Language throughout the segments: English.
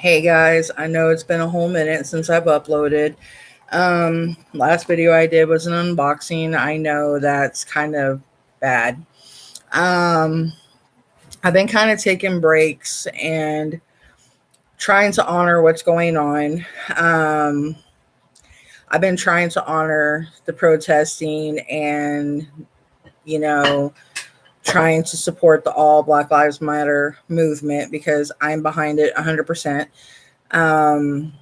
Hey guys, I know it's been a whole minute since I've uploaded. Last video I did was an unboxing. I know that's kind of bad. Um, I've been kind of taking breaks and trying to honor what's going on. Um, I've been trying to honor the protesting and, you know, trying to support the All Black Lives Matter movement because I'm behind it 100%. Um,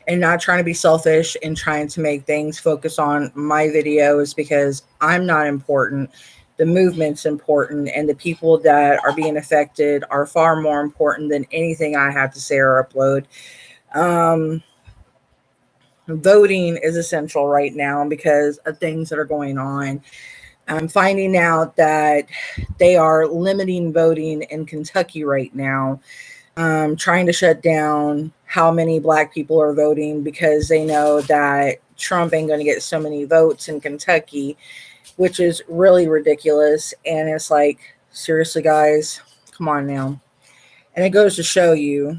and not trying to be selfish and trying to make things focus on my videos because I'm not important. The movement's important, and the people that are being affected are far more important than anything I have to say or upload. Um, Voting is essential right now because of things that are going on. I'm finding out that they are limiting voting in Kentucky right now, trying to shut down how many black people are voting because they know that Trump ain't going to get so many votes in Kentucky, which is really ridiculous. And it's like, seriously, guys, come on now. And it goes to show you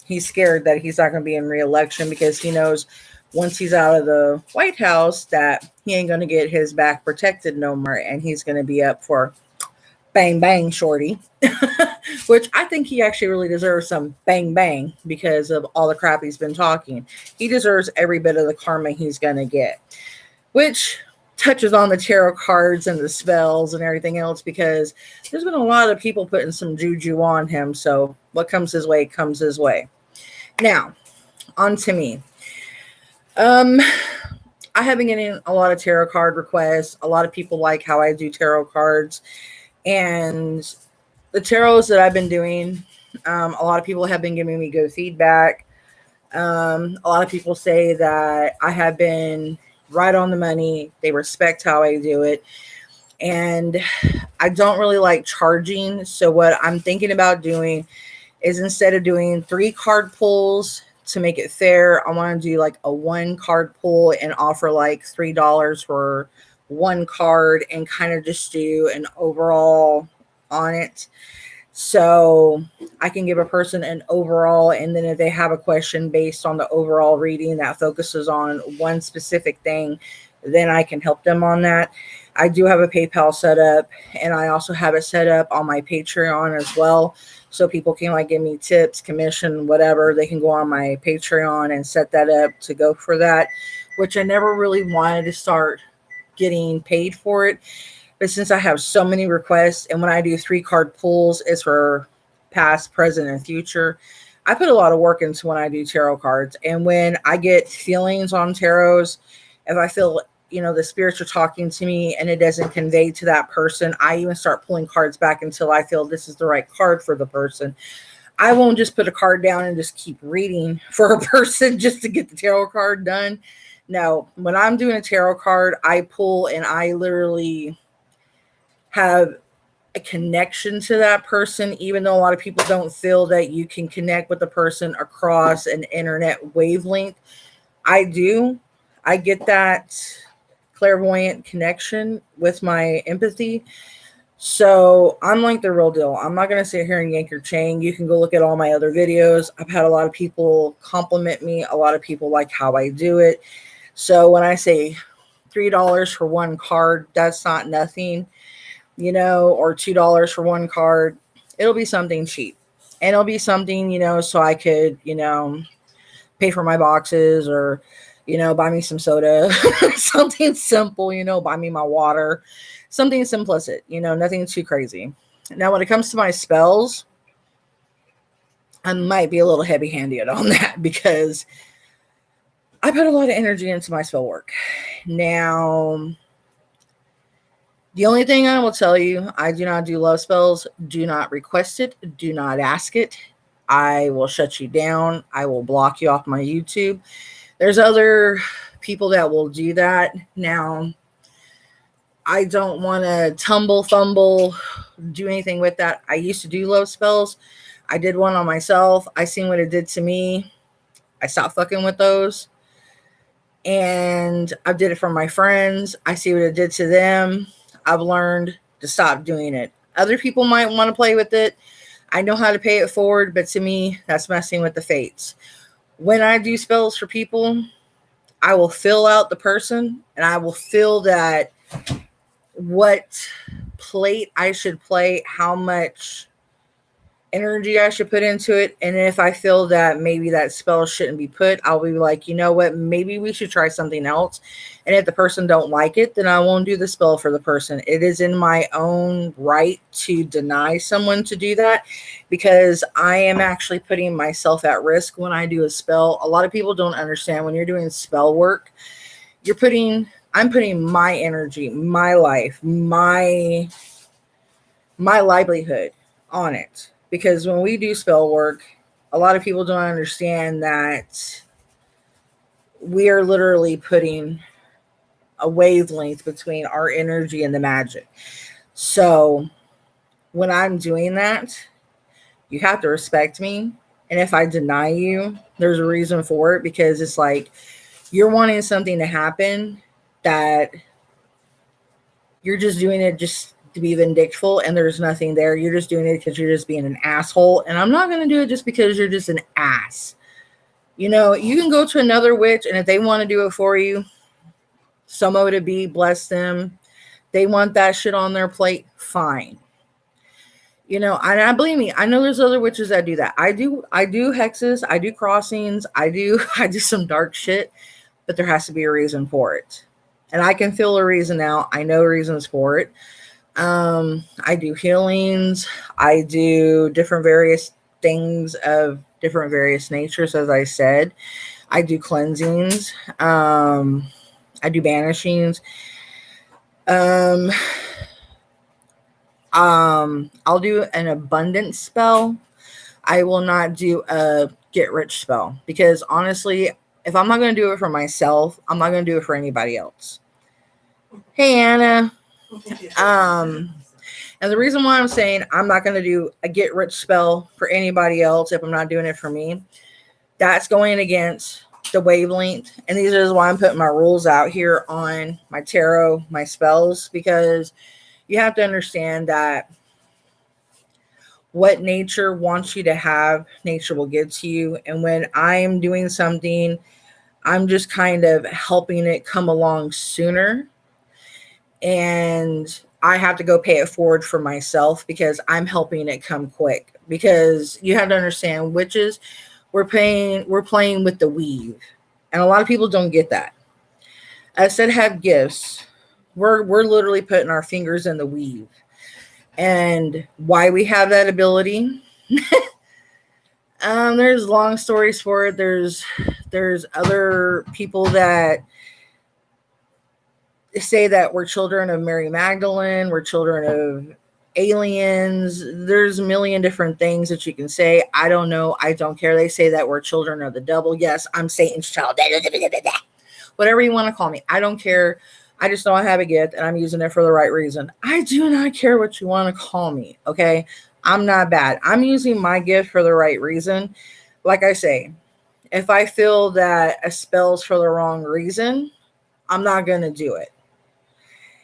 he's scared that he's not going to be in re-election because he knows once he's out of the White House that he ain't going to get his back protected no more, and he's going to be up for bang bang shorty. Which I think he actually really deserves some bang bang because of all the crap he's been talking. He deserves every bit of the karma he's going to get, which touches on the tarot cards and the spells and everything else because there's been a lot of people putting some juju on him. So what comes his way comes his way. Now, on to me. Um, I have been getting a lot of tarot card requests. A lot of people like how I do tarot cards. And the tarots that I've been doing, a lot of people have been giving me good feedback. A lot of people say that I have been right on the money. They respect how I do it. And I don't really like charging. So, what I'm thinking about doing is instead of doing 3 card pulls to make it fair, I want to do like a 1 card pull and offer like $3 for 1 card and kind of just do an overall on it. So I can give a person an overall, and then if they have a question based on the overall reading that focuses on one specific thing, then I can help them on that. I do have a PayPal set up, and I also have it set up on my Patreon as well. So people can like give me tips, commission, whatever. They can go on my Patreon and set that up to go for that, which I never really wanted to start getting paid for it. But since I have so many requests, and when I do 3 card pulls, it's for past, present, and future. I put a lot of work into when I do tarot cards. And when I get feelings on tarots, if I feel, the spirits are talking to me and it doesn't convey to that person, I even start pulling cards back until I feel this is the right card for the person. I won't just put a card down and just keep reading for a person just to get the tarot card done. No, when I'm doing a tarot card, I pull and I literally have a connection to that person, even though a lot of people don't feel that you can connect with a person across an internet wavelength. I do. I get that clairvoyant connection with my empathy. So I'm like the real deal. I'm not going to sit here and yank your chain. You can go look at all my other videos. I've had a lot of people compliment me. A lot of people like how I do it. So when I say $3 for 1 card, that's not nothing, or $2 for 1 card. It'll be something cheap. And it'll be something, so I could, pay for my boxes or, buy me some soda, something simple, buy me my water, something simplistic, nothing too crazy. Now, when it comes to my spells, I might be a little heavy handed on that because I put a lot of energy into my spell work. Now, the only thing I will tell you, I do not do love spells. Do not request it. Do not ask it. I will shut you down. I will block you off my YouTube. There's other people that will do that. Now, I don't want to fumble, do anything with that. I used to do love spells. I did one on myself. I seen what it did to me. I stopped fucking with those. And I did it for my friends. I see what it did to them. I've learned to stop doing it. Other people might want to play with it. I know how to pay it forward, but to me, that's messing with the fates. When I do spells for people, I will fill out the person and I will feel that what plate I should play, how much energy I should put into it. And if I feel that maybe that spell shouldn't be put, I'll be like, you know what, maybe we should try something else. And if the person don't like it, then I won't do the spell for the person. It is in my own right to deny someone to do that, because I am actually putting myself at risk when I do a spell. A lot of people don't understand when you're doing spell work, I'm putting my energy, my life, my livelihood on it. Because when we do spell work, a lot of people don't understand that we are literally putting a wavelength between our energy and the magic. So when I'm doing that, you have to respect me. And if I deny you, there's a reason for it, because it's like you're wanting something to happen that you're just doing it just to be vindictful, and there's nothing there. You're just doing it because you're just being an asshole. And I'm not going to do it just because you're just an ass. You know, you can go to another witch, and if they want to do it for you, so mote it be, bless them. They want that shit on their plate, fine. You know, and I believe me, I know there's other witches that do that. I do hexes, I do crossings, I do some dark shit, but there has to be a reason for it. And I can feel a reason now. I know reasons for it. I do healings. I do different various things of different various natures, as I said. I do cleansings. I do banishings. I'll do an abundance spell. I will not do a get rich spell, because honestly, if I'm not going to do it for myself, I'm not going to do it for anybody else. Hey, Anna. And the reason why I'm saying I'm not going to do a get rich spell for anybody else if I'm not doing it for me, that's going against the wavelength. And these is why I'm putting my rules out here on my tarot, my spells, because you have to understand that what nature wants you to have, nature will give to you. And when I'm doing something, I'm just kind of helping it come along sooner. And I have to go pay it forward for myself because I'm helping it come quick. Because you have to understand, witches, we're playing with the weave. And a lot of people don't get that. I said have gifts. We're literally putting our fingers in the weave. And why we have that ability, there's long stories for it. There's other people that say that we're children of Mary Magdalene, we're children of aliens. There's a million different things that you can say. I don't know. I don't care. They say that we're children of the devil. Yes, I'm Satan's child. Whatever you want to call me. I don't care. I just know I have a gift and I'm using it for the right reason. I do not care what you want to call me. Okay. I'm not bad. I'm using my gift for the right reason. Like I say, if I feel that a spell's for the wrong reason, I'm not going to do it.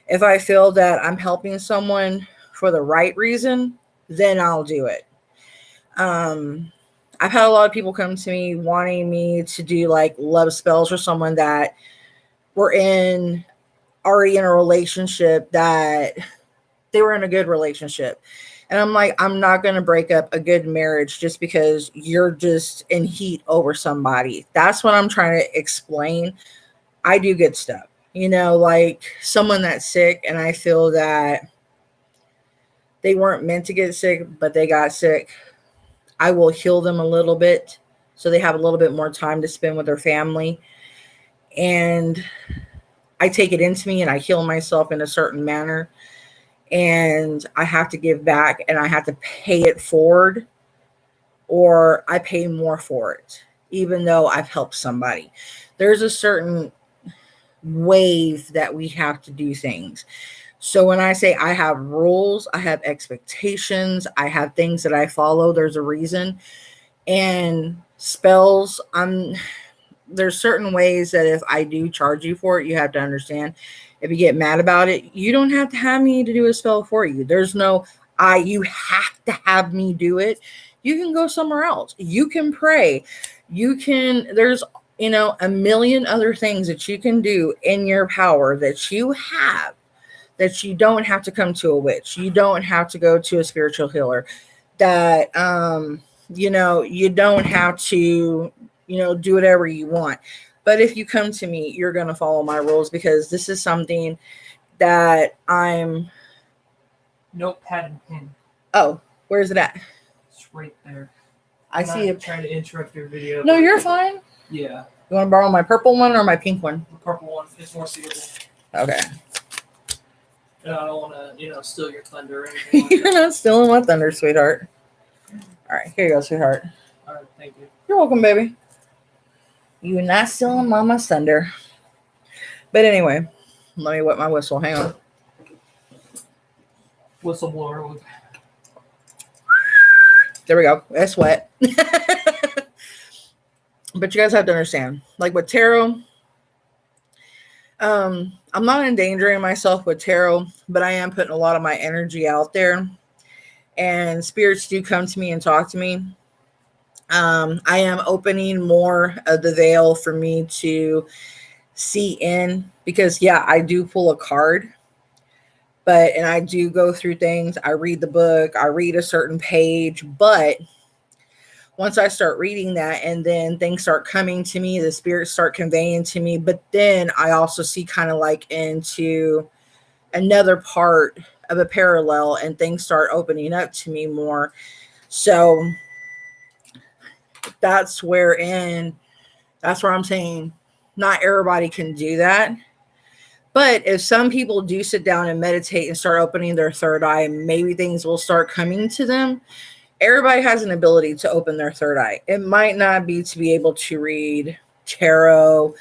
If I feel that I'm helping someone for the right reason, then I'll do it. I've had a lot of people come to me wanting me to do like love spells for someone that were already in a relationship, that they were in a good relationship. And I'm like, I'm not going to break up a good marriage just because you're just in heat over somebody. That's what I'm trying to explain. I do good stuff. You know, like someone that's sick and I feel that they weren't meant to get sick, but they got sick. I will heal them a little bit so they have a little bit more time to spend with their family. And I take it into me and I heal myself in a certain manner. And I have to give back and I have to pay it forward, or I pay more for it, even though I've helped somebody. There's a certain wave that we have to do things. So when I say I have rules, I have expectations, I have things that I follow, there's a reason. And spells, there's certain ways that if I do charge you for it, you have to understand. If you get mad about it, you don't have to have me to do a spell for you. There's no, You have to have me do it. You can go somewhere else. You can pray. There's, a million other things that you can do in your power that you have, that you don't have to come to a witch. You don't have to go to a spiritual healer. That, you don't have to, do whatever you want. But if you come to me, you're going to follow my rules, because this is something that I'm. Notepad and pen. Oh, where's it at? It's right there. I see it. Trying to interrupt your video. No, you're fine. Yeah. You want to borrow my purple one or my pink one? The purple one is more suitable. Okay. And I don't want to, steal your thunder or anything. Like You're not stealing my thunder, sweetheart. All right, here you go, sweetheart. All right, thank you. You're welcome, baby. You're not stealing mama's thunder. But anyway, let me wet my whistle. Hang on. Whistleblower. There we go. It's wet. But you guys have to understand, like with tarot, I'm not endangering myself with tarot, but I am putting a lot of my energy out there, and spirits do come to me and talk to me. I am opening more of the veil for me to see in, because I do pull a card, and I do go through things. I read the book, I read a certain page, but once I start reading that and then things start coming to me, the spirits start conveying to me, but then I also see kind of like into another part of a parallel, and things start opening up to me more. So that's where I'm saying not everybody can do that. But if some people do sit down and meditate and start opening their third eye, maybe things will start coming to them. Everybody has an ability to open their third eye. It might not be to be able to read tarot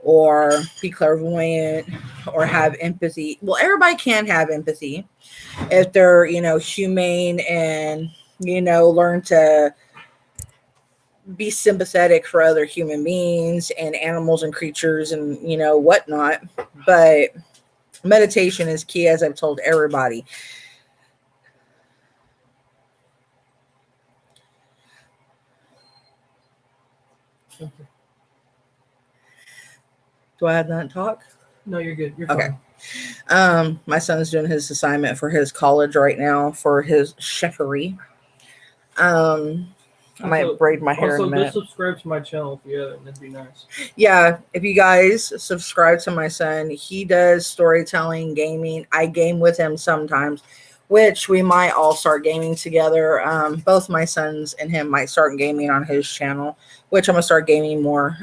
or be clairvoyant or have empathy. Well, everybody can have empathy if they're, humane and, learn to be sympathetic for other human beings and animals and creatures and, whatnot. But meditation is key, as I've told everybody. Do I have that talk? No, you're good. You're okay. Fine. My son's doing his assignment for his college right now for his chefery. I might braid my hair in a minute. Also, subscribe to my channel if you haven't. That'd be nice. Yeah, if you guys subscribe to my son, he does storytelling, gaming. I game with him sometimes, which we might all start gaming together. Both my sons and him might start gaming on his channel, which I'm gonna start gaming more.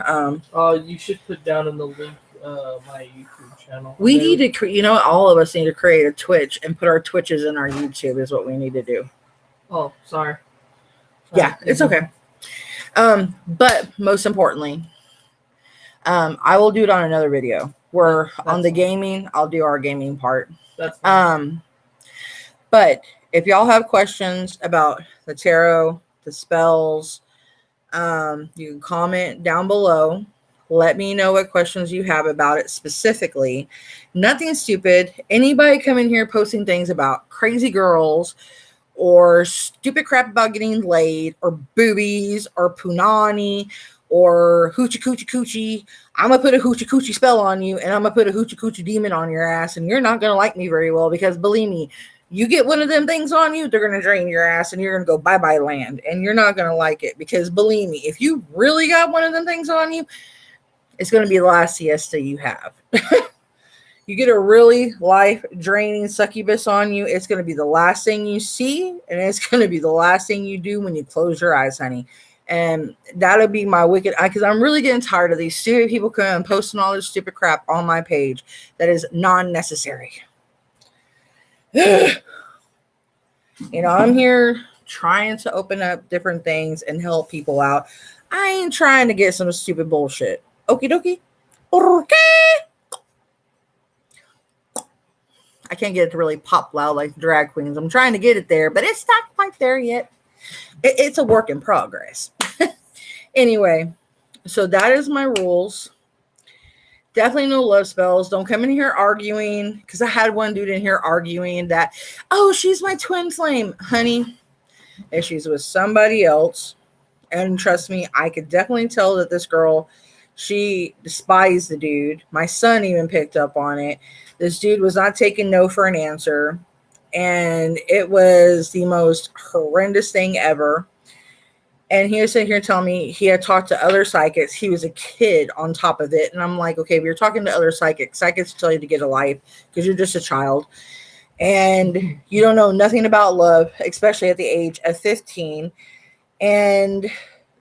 You should put down in the link my YouTube channel. We need to, all of us need to create a Twitch and put our Twitches in our YouTube is what we need to do. Oh, sorry. Yeah, it's okay. But most importantly, I will do it on another video where on the gaming, I'll do our gaming part. That's nice. But if y'all have questions about the tarot, the spells, you can comment down below. Let me know what questions you have about it specifically. Nothing stupid. Anybody come in here posting things about crazy girls or stupid crap about getting laid or boobies or punani or hoochie coochie coochie. I'm going to put a hoochie coochie spell on you, and I'm going to put a hoochie coochie demon on your ass, and you're not going to like me very well, because believe me, you get one of them things on you, they're going to drain your ass and you're going to go bye-bye land, and you're not going to like it, because believe me, if you really got one of them things on you, it's going to be the last siesta you have. You get a really life-draining succubus on you, it's going to be the last thing you see, and it's going to be the last thing you do when you close your eyes, honey. And that'll be my wicked eye, because I'm really getting tired of these stupid people coming and posting all this stupid crap on my page that is non-necessary. I'm here trying to open up different things and help people out. I ain't trying to get some stupid bullshit. Okie dokie. Okay. I can't get it to really pop loud like the drag queens. I'm trying to get it there, but it's not quite there yet. It's a work in progress. Anyway, so that is my rules. Definitely no love spells. Don't come in here arguing, because I had one dude in here arguing that, oh, she's my twin flame. Honey, if she's with somebody else, and trust me, I could definitely tell that this girl, she despised the dude. My son even picked up on it. This dude was not taking no for an answer. And it was the most horrendous thing ever. And he was sitting here telling me he had talked to other psychics. He was a kid on top of it. And I'm like, okay, if you're talking to other psychics, psychics tell you to get a life because you're just a child. And you don't know nothing about love, especially at the age of 15. And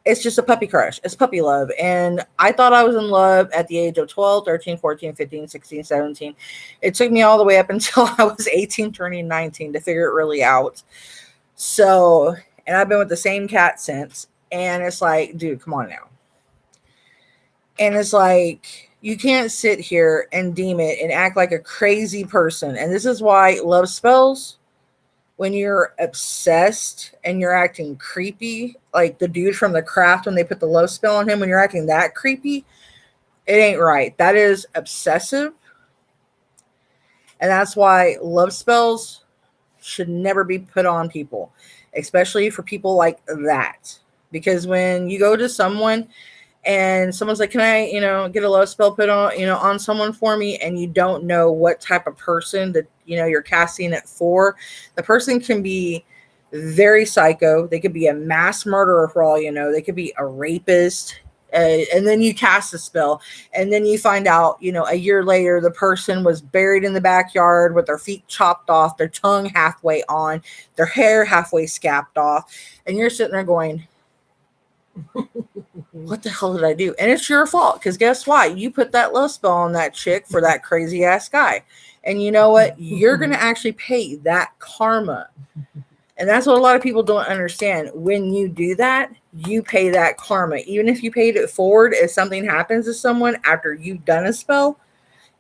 it's just a puppy crush. It's puppy love. And I thought I was in love at the age of 12, 13, 14, 15, 16, 17. It took me all the way up until I was 18, turning 19 to figure it really out. So, and I've been with the same cat since. And it's like, dude, come on now. And it's like, you can't sit here and deem it and act like a crazy person. And this is why love spells, when you're obsessed and you're acting creepy, like the dude from The Craft, when they put the love spell on him, when you're acting that creepy, it ain't right. That is obsessive. And that's why love spells should never be put on people, especially for people like that. Because when you go to someone and someone's like, can I, get a love spell put on, on someone for me? And you don't know what type of person that, you're casting it for. The person can be very psycho. They could be a mass murderer for all you know. They could be a rapist. And then you cast a spell. And then you find out, a year later, the person was buried in the backyard with their feet chopped off, their tongue halfway on, their hair halfway scabbed off. And you're sitting there going, what the hell did I do? And it's your fault, because guess what? You put that love spell on that chick for that crazy ass guy. And you know what? You're going to actually pay that karma. And that's what a lot of people don't understand. When you do that, you pay that karma. Even if you paid it forward, if something happens to someone after you've done a spell,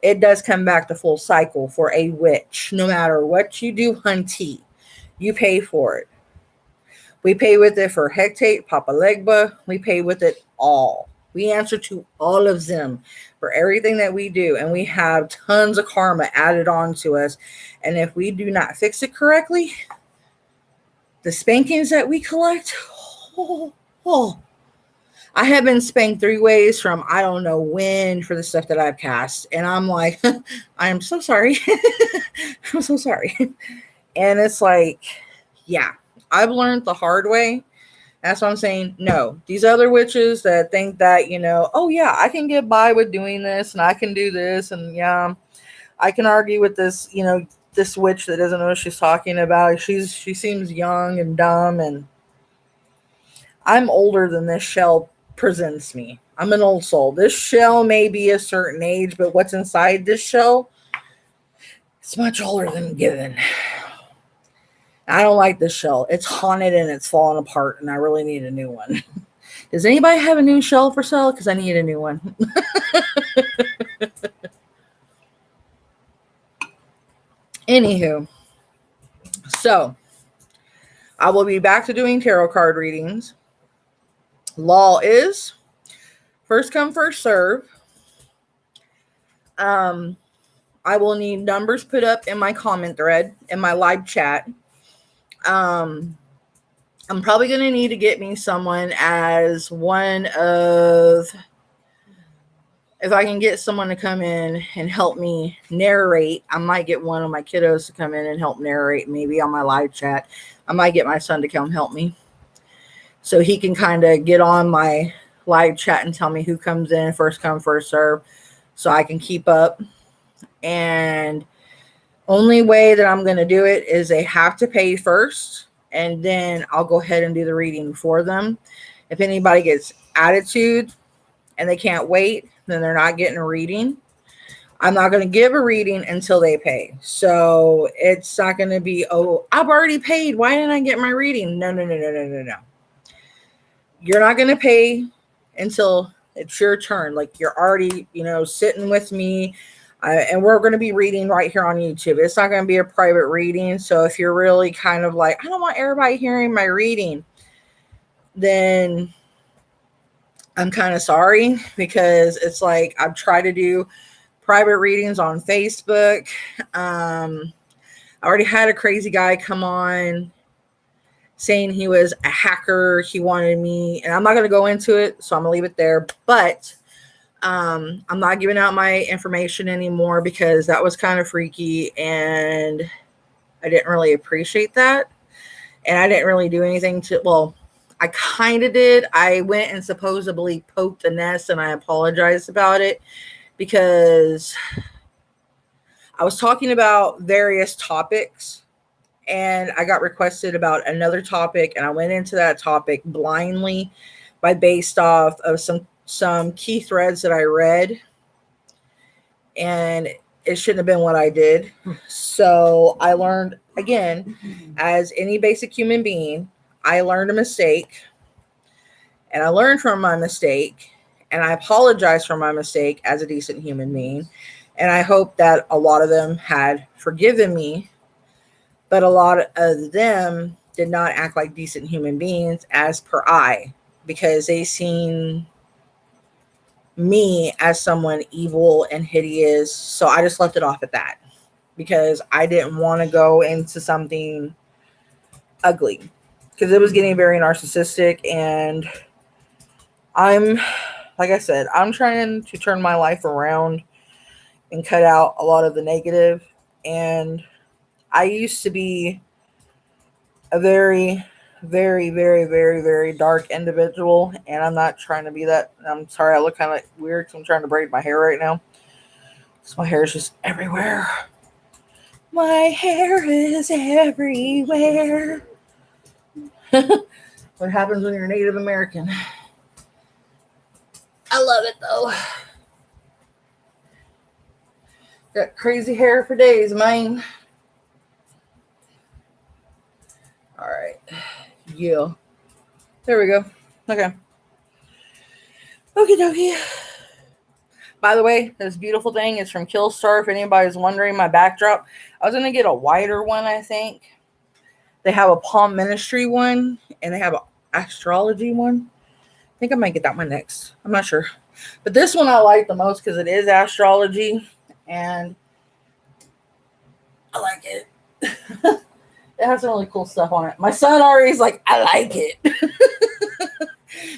it does come back to full cycle for a witch. No matter what you do, hunty, you pay for it. We pay with it for Hecate, Papa Legba. We pay with it all. We answer to all of them for everything that we do. And we have tons of karma added on to us. And if we do not fix it correctly, the spankings that we collect, I have been spanked 3 ways from I don't know when for the stuff that I've cast. And I'm like, I am so sorry. I'm so sorry. And it's like, yeah, I've learned the hard way. That's what I'm saying. No, these other witches that think that, oh yeah, I can get by with doing this and I can do this. And yeah, I can argue with this, this witch that doesn't know what she's talking about. She seems young and dumb, and I'm older than this shell presents me. I'm an old soul. This shell may be a certain age, but what's inside this shell, it's much older than given. I don't like this shell. It's haunted and it's falling apart, and I really need a new one. Does anybody have a new shell for sale? Because I need a new one. Anywho, so I will be back to doing tarot card readings. Law is first come, first serve. I will need numbers put up in my comment thread, in my live chat. I'm probably going to need to get me someone as one of, if I can get someone to come in and help me narrate, I might get one of my kiddos to come in and help narrate, maybe on my live chat. I might get my son to come help me, so he can kind of get on my live chat and tell me who comes in, first come, first serve, so I can keep up. And only way that I'm going to do it is they have to pay first, and then I'll go ahead and do the reading for them. If anybody gets attitude and they can't wait, then they're not getting a reading. I'm not going to give a reading until they pay. So it's not going to be, oh, I've already paid, why didn't I get my reading? No. You're not going to pay until it's your turn. Like, you're already, sitting with me. And we're going to be reading right here on YouTube. It's not going to be a private reading. So if you're really kind of like, I don't want everybody hearing my reading, then I'm kind of sorry, because it's like I've tried to do private readings on Facebook. I already had a crazy guy come on saying he was a hacker. He wanted me, and I'm not going to go into it, so I'm going to leave it there. But I'm not giving out my information anymore, because that was kind of freaky, and I didn't really appreciate that. And I didn't really do anything to, well, I kind of did. I went and supposedly poked the nest, and I apologized about it, because I was talking about various topics, and I got requested about another topic, and I went into that topic blindly based off of some key threads that I read, and it shouldn't have been what I did. So I learned, again, as any basic human being, I learned a mistake, and I learned from my mistake, and I apologize for my mistake as a decent human being. And I hope that a lot of them had forgiven me, but a lot of them did not act like decent human beings as per I, because they seen me as someone evil and hideous. So I just left it off at that, because I didn't want to go into something ugly, because it was getting very narcissistic. And like I said, I'm trying to turn my life around and cut out a lot of the negative. And I used to be a very, very, very, very, very dark individual, and I'm not trying to be that. I'm sorry, I look kind of weird because I'm trying to braid my hair right now. So my hair is just everywhere. My hair is everywhere. What happens when you're Native American? I love it though. Got crazy hair for days, man. All right. Yeah. There we go. Okay. Okie dokie. By the way, this beautiful thing is from Killstar. If anybody's wondering, my backdrop. I was going to get a wider one, I think. They have a Palm Ministry one, and they have an astrology one. I think I might get that one next. I'm not sure. But this one I like the most because it is astrology, and I like it. It has some really cool stuff on it. My son already is like, I like it.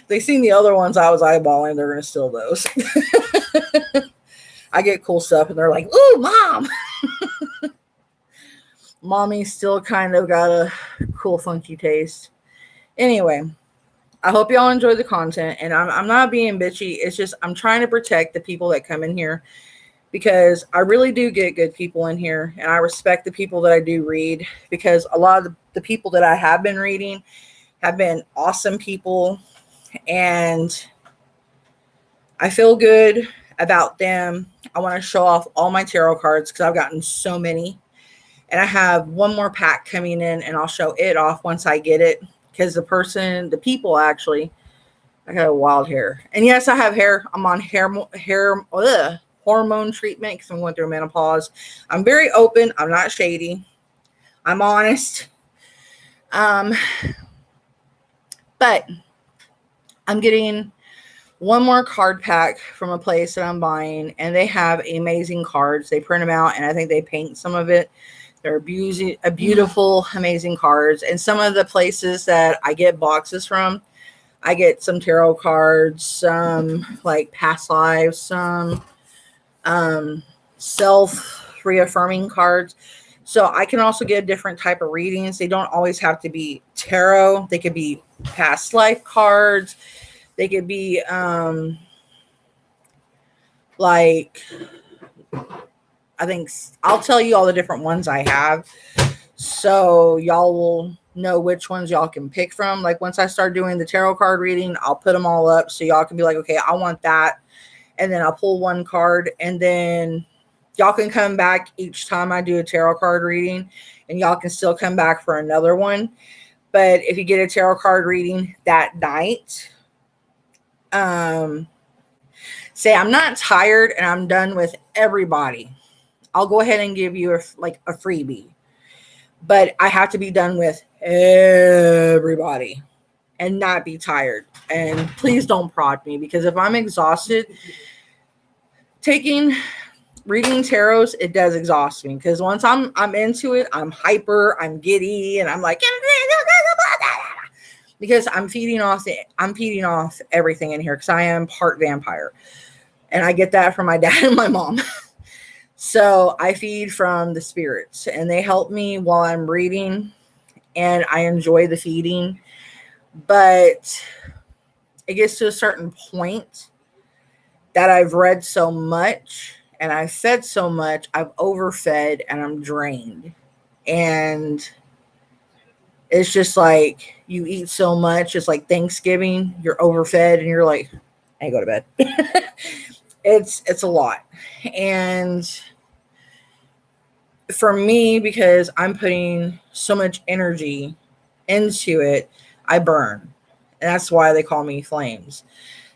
They seen the other ones I was eyeballing. They're going to steal those. I get cool stuff, and they're like, ooh, Mom. Mommy still kind of got a cool, funky taste. Anyway, I hope y'all enjoy the content, and I'm not being bitchy. It's just I'm trying to protect the people that come in here, because I really do get good people in here, and I respect the people that I do read, because a lot of the people that I have been reading have been awesome people, and I feel good about them. I want to show off all my tarot cards because I've gotten so many, and I have one more pack coming in, and I'll show it off once I get it, because the people actually, I got a wild hair, and yes, I have hair. I'm on hormone treatment because I'm going through menopause. I'm very open. I'm not shady. I'm honest. But I'm getting one more card pack from a place that I'm buying, and they have amazing cards. They print them out, and I think they paint some of it. They're beautiful, amazing cards. And some of the places that I get boxes from, I get some tarot cards, some like past lives, some self-reaffirming cards. So I can also get a different type of readings. They don't always have to be tarot. They could be past life cards. They could be like, I think I'll tell you all the different ones I have, so y'all will know which ones y'all can pick from. Like once I start doing the tarot card reading, I'll put them all up so y'all can be like, okay, I want that. And then I'll pull one card, and then y'all can come back each time I do a tarot card reading, and y'all can still come back for another one. But if you get a tarot card reading that night, say I'm not tired and I'm done with everybody, I'll go ahead and give you a freebie. But I have to be done with everybody. and not be tired. And please don't prod me, because if I'm exhausted, reading tarots, it does exhaust me, because once I'm into it, I'm hyper, I'm giddy, and I'm like, because I'm feeding off everything in here, because I am part vampire, and I get that from my dad and my mom. So I feed from the spirits, and they help me while I'm reading, and I enjoy the feeding. But it gets to a certain point that I've read so much and I've fed so much, I've overfed and I'm drained. And it's just like you eat so much. It's like Thanksgiving, you're overfed and you're like, I go to bed. It's a lot. And for me, because I'm putting so much energy into it, I burn. And that's why they call me flames.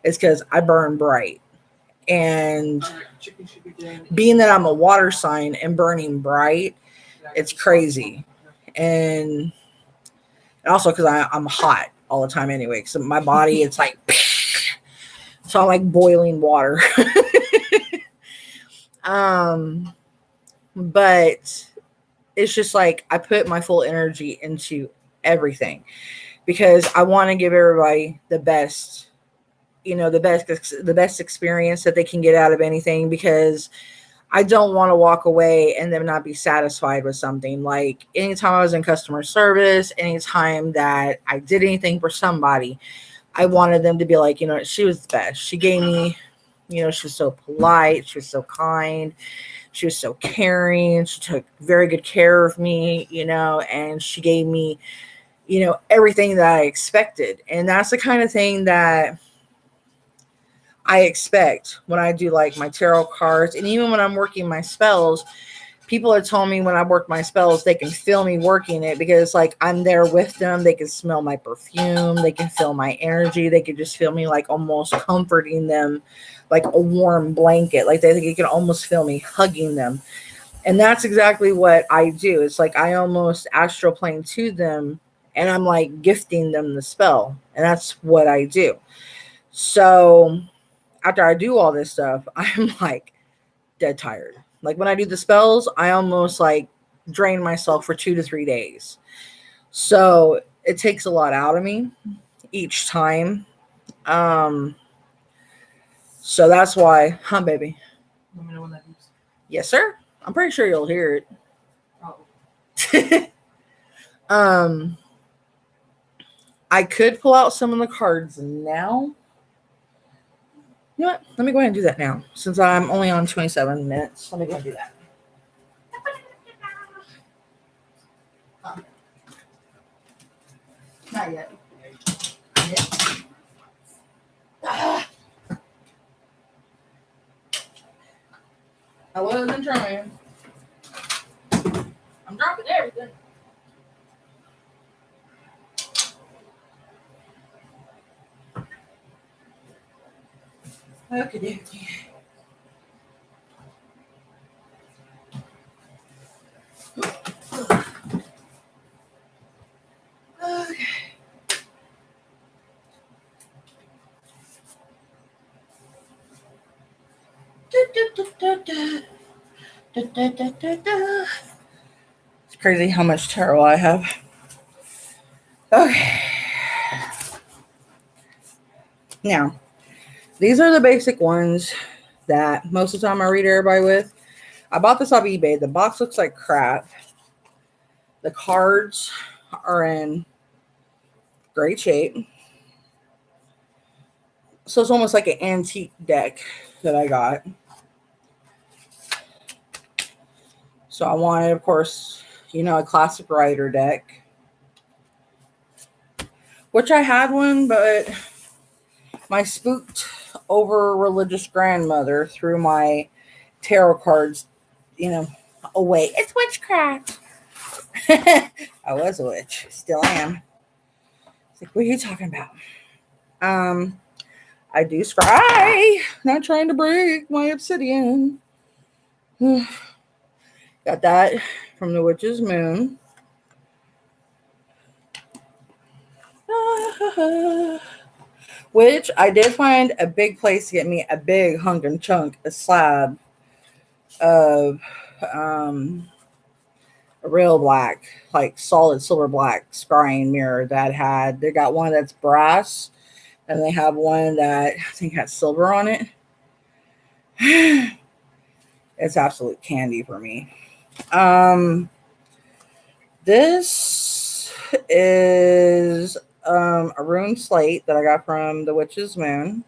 It's because I burn bright. And being that I'm a water sign and burning bright, it's crazy. And also because I'm hot all the time anyway. So my body, it's like, so I'm like boiling water. But it's just like I put my full energy into everything, because I want to give everybody the best, the best experience that they can get out of anything, because I don't want to walk away and them not be satisfied with something. Like anytime I was in customer service, anytime that I did anything for somebody, I wanted them to be like, she was the best. She gave me, she was so polite. She was so kind. She was so caring. She took very good care of me, and she gave me, everything that I expected. And that's the kind of thing that I expect when I do like my tarot cards. And even when I'm working my spells, people have told me when I work my spells, they can feel me working it, because like I'm there with them. They can smell my perfume. They can feel my energy. They can just feel me like almost comforting them, like a warm blanket. Like they can almost feel me hugging them. And that's exactly what I do. It's like I almost astral plane to them, and I'm like gifting them the spell. And that's what I do. So after I do all this stuff, I'm like dead tired. Like when I do the spells, I almost like drain myself for 2 to 3 days. So it takes a lot out of me each time. So that's why, baby? Let me know when that is. Yes, sir. I'm pretty sure you'll hear it. I could pull out some of the cards now. You know what? Let me go ahead and do that now, since I'm only on 27 minutes. Let me go ahead and do that. Not yet. I wasn't trying. I'm dropping everything. Okay, dokie. Okay. It's crazy how much tarot I have. Okay. Now, these are the basic ones that most of the time I read everybody with. I bought this off eBay. The box looks like crap. The cards are in great shape. So it's almost like an antique deck that I got. So I wanted, of course, a classic rider deck, which I had one, but my spooked over religious grandmother threw my tarot cards, away. It's witchcraft. I was a witch. Still am. It's like, what are you talking about? I do scry. Not trying to break my obsidian. Got that from the Witch's Moon. Which I did find a big place to get me a big hunkin' chunk, a slab of a real black, like solid silver black scrying mirror they got one that's brass and they have one that I think has silver on it. It's absolute candy for me. This is a rune slate that I got from the Witch's Moon.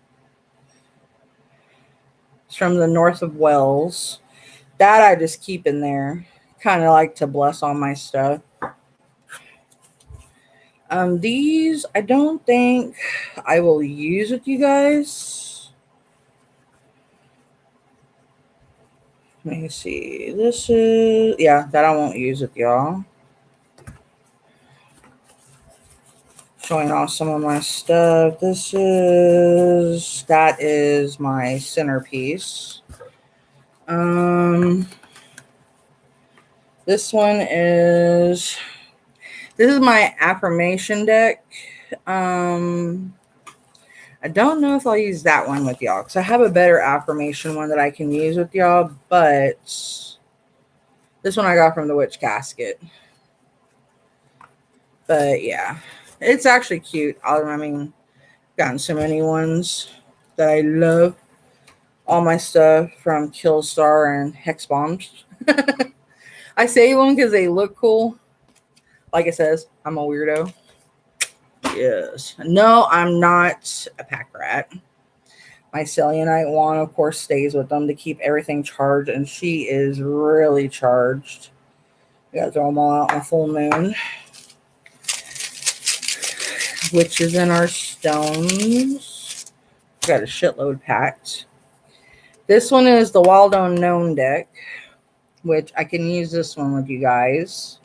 It's from the north of Wales. That I just keep in there. Kind of like to bless all my stuff. These I don't think I will use with you guys. Let me see. This is, yeah, that I won't use with y'all. Showing off some of my stuff. That is my centerpiece. This is my affirmation deck. I don't know if I'll use that one with y'all because I have a better affirmation one that I can use with y'all, but this one I got from the Witch Casket. But yeah, it's actually cute. I mean, gotten so many ones that I love. All my stuff from Killstar and Hex Bombs. I save them because they look cool. Like it says, I'm a weirdo. Yes. No, I'm not a pack rat. My Selenite wand, of course, stays with them to keep everything charged, and she is really charged. You gotta throw them all out on full moon. Which is in our stones. Got a shitload packed. This one is the Wild Unknown deck, which I can use this one with you guys.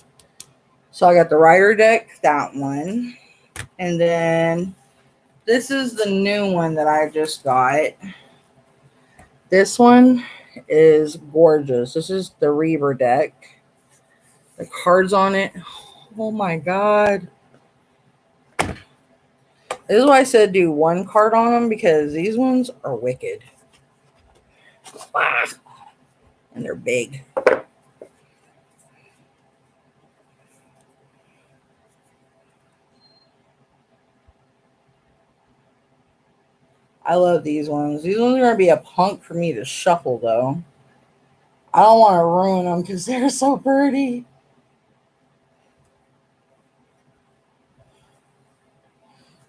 So I got the Rider deck, that one. And then this is the new one that I just got. This one is gorgeous. This is the Reaver deck. The cards on it. Oh my God. This is why I said do one card on them because these ones are wicked. And they're big. I love these ones. These ones are going to be a punk for me to shuffle, though. I don't want to ruin them because they're so pretty.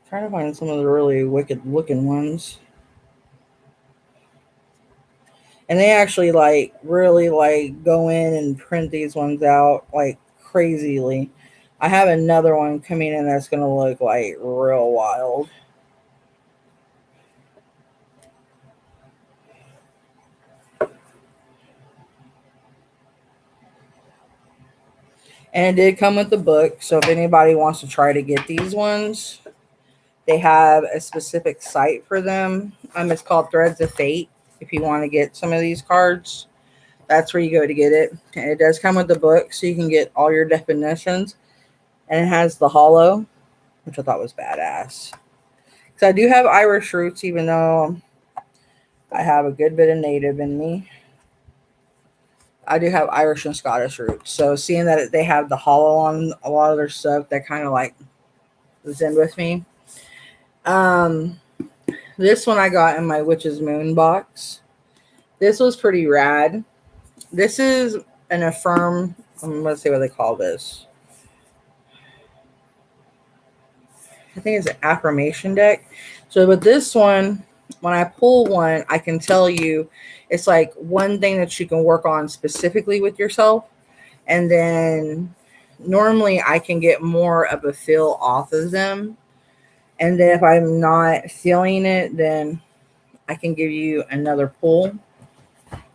Trying to find some of the really wicked looking ones. And they actually really go in and print these ones out like crazily. I have another one coming in that's going to look like real wild. And it did come with the book. So if anybody wants to try to get these ones, they have a specific site for them. It's called Threads of Fate. If you want to get some of these cards, that's where you go to get it. And it does come with the book, so you can get all your definitions. And it has the hollow, which I thought was badass. Because I do have Irish roots, even though I have a good bit of native in me. I do have Irish and Scottish roots. So seeing that they have the hollow on a lot of their stuff, that kind of like was in with me. This one I got in my Witch's Moon box. This was pretty rad. This is an Affirm. I'm going to see what they call this. I think it's an affirmation deck. So with this one, when I pull one, I can tell you it's like one thing that you can work on specifically with yourself. And then normally I can get more of a feel off of them. And then if I'm not feeling it, then I can give you another pull.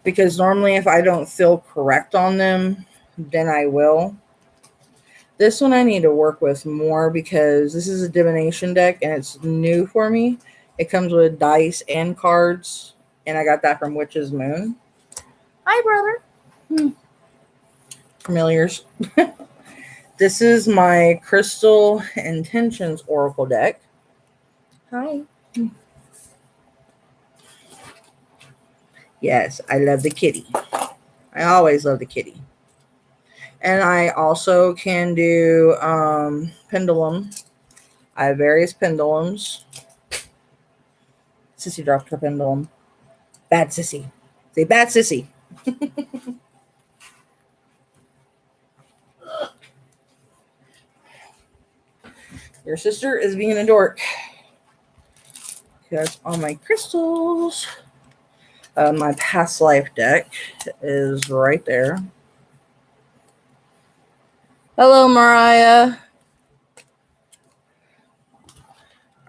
Because normally if I don't feel correct on them, then I will. This one I need to work with more because this is a divination deck and it's new for me. It comes with dice and cards. And I got that from Witch's Moon. Hi, brother. Familiars. This is my Crystal Intentions Oracle deck. Hi. Yes, I love the kitty. I always love the kitty. And I also can do pendulum. I have various pendulums. Sissy dropped her pendulum. Bad Sissy. Say bad Sissy. Your sister is being a dork. That's all my crystals. My past life deck is right there. Hello, Mariah.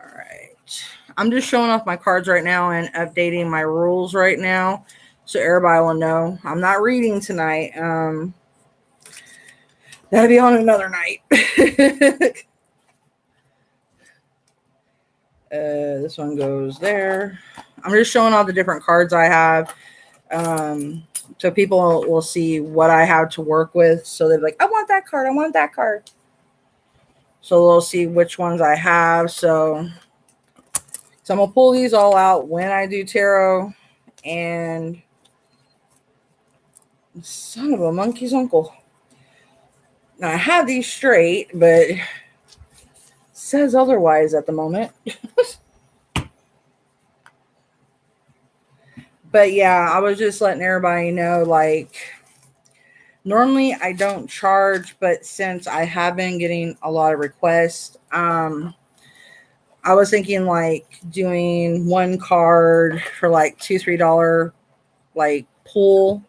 All right. I'm just showing off my cards right now and updating my rules right now so everybody will know. I'm not reading tonight. That'll be on another night. This one goes there. I'm just showing all the different cards I have. So people will see what I have to work with. So they're like, I want that card. I want that card. So they'll see which ones I have. So I'm going to pull these all out when I do tarot. And son of a monkey's uncle. Now I have these straight, but it says otherwise at the moment. But yeah, I was just letting everybody know, like, normally I don't charge, but since I have been getting a lot of requests, I was thinking like doing one card for like $2-3 like pull